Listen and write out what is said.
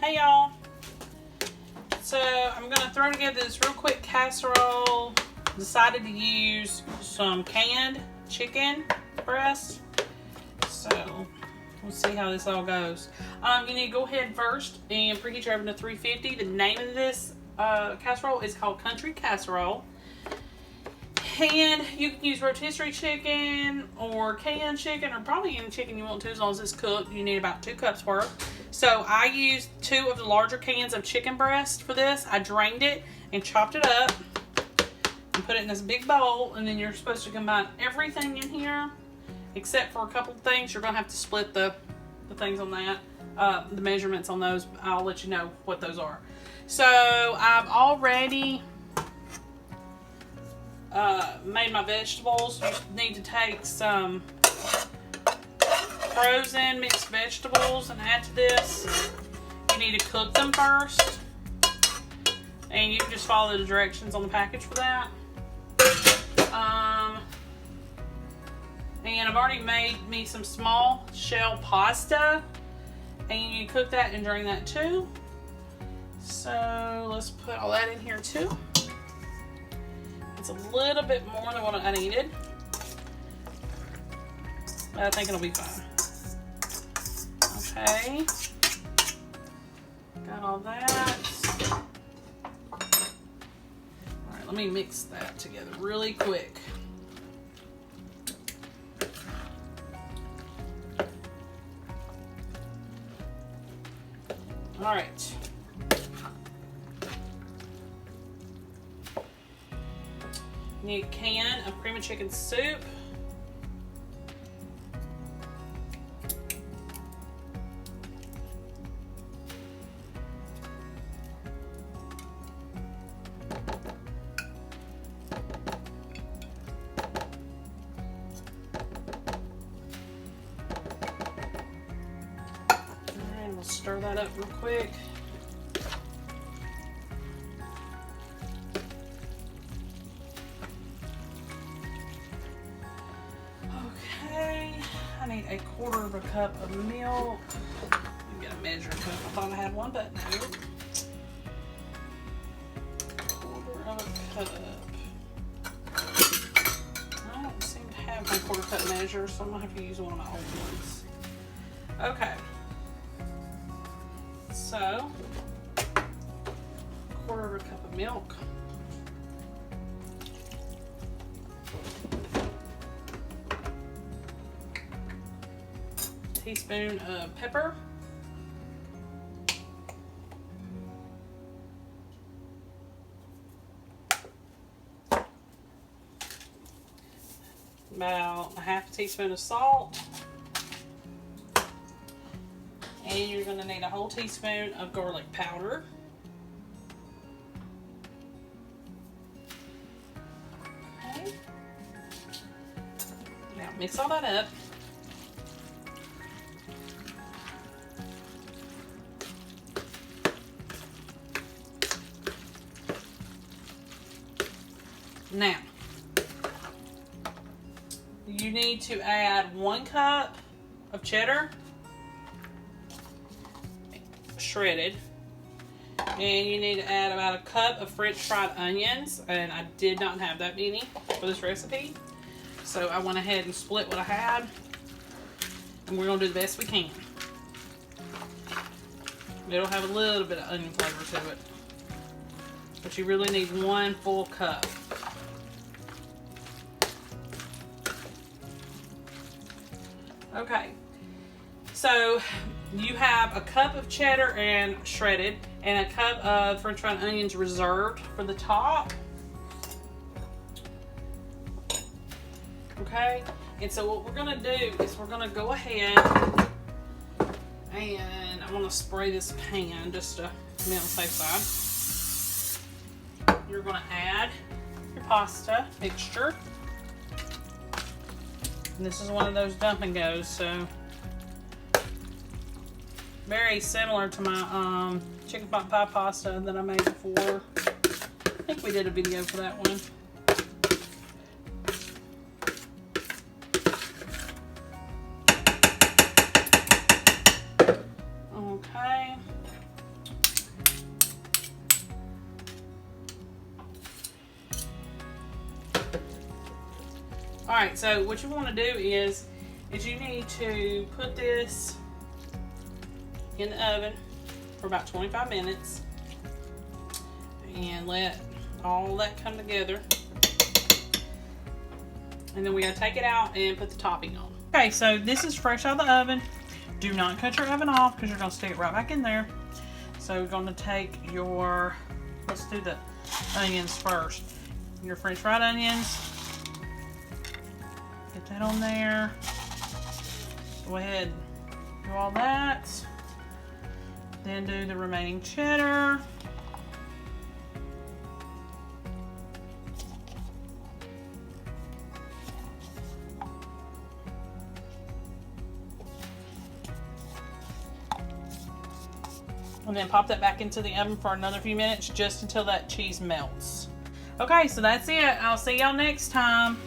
Hey y'all. So I'm going to throw together this real quick casserole. Decided to use some canned chicken breast. So we'll see how this all goes. You need to go ahead first and preheat your oven to 350. The name of this casserole is called Country Casserole. And you can use rotisserie chicken or canned chicken or probably any chicken you want to as long as it's cooked. You need about 2 cups worth. So I used 2 of the larger cans of chicken breast for this. I drained it and chopped it up and put it in this big bowl. And then you're supposed to combine everything in here except for a couple of things. You're going to have to split the things on that, the measurements on those. I'll let you know what those are. So I've already made my vegetables. You need to take some frozen mixed vegetables and add to this. You need to cook them first, and you can just follow the directions on the package for that. And I've already made me some small shell pasta, and you need to cook that and drain that too. So let's put all that in here too. It's a little bit more than what I needed, but I think it'll be fine. Okay, got all that. All right, let me mix that together really quick. All right. Need a can of cream of chicken soup. And we'll stir that up real quick. I need a 1/4 of a cup of milk. Let me get a measuring cup. I thought I had one, but no. 1/4 of a cup. I don't seem to have my 1/4 cup measure, so I'm gonna have to use one of my old ones. Okay. So, 1/4 of a cup of milk. Teaspoon of pepper, about a 1/2 teaspoon of salt, and you're going to need a whole teaspoon of garlic powder. Okay. Now mix all that up. Now, you need to add 1 cup of cheddar, shredded, and you need to add about a cup of French fried onions, and I did not have that many for this recipe, so I went ahead and split what I had, and we're going to do the best we can. It'll have a little bit of onion flavor to it, but you really need 1 full cup. Okay, so you have a cup of cheddar and shredded and a cup of French fried onions reserved for the top. Okay, and so what we're going to do is we're going to go ahead and I'm going to spray this pan just to be on the safe side. You're going to add your pasta mixture. And this is one of those dump and goes, so very similar to my chicken pot pie pasta that I made before. I think we did a video for that one. Okay. All right, so what you want to do is you need to put this in the oven for about 25 minutes and let all that come together. And then we gotta take it out and put the topping on. Okay, so this is fresh out of the oven. Do not cut your oven off because you're gonna stick it right back in there. So we're gonna take your, let's do the onions first. Your French fried onions. Get that on there. Go ahead, do all that. Then do the remaining cheddar. And then pop that back into the oven for another few minutes, just until that cheese melts. Okay, so that's it. I'll see y'all next time.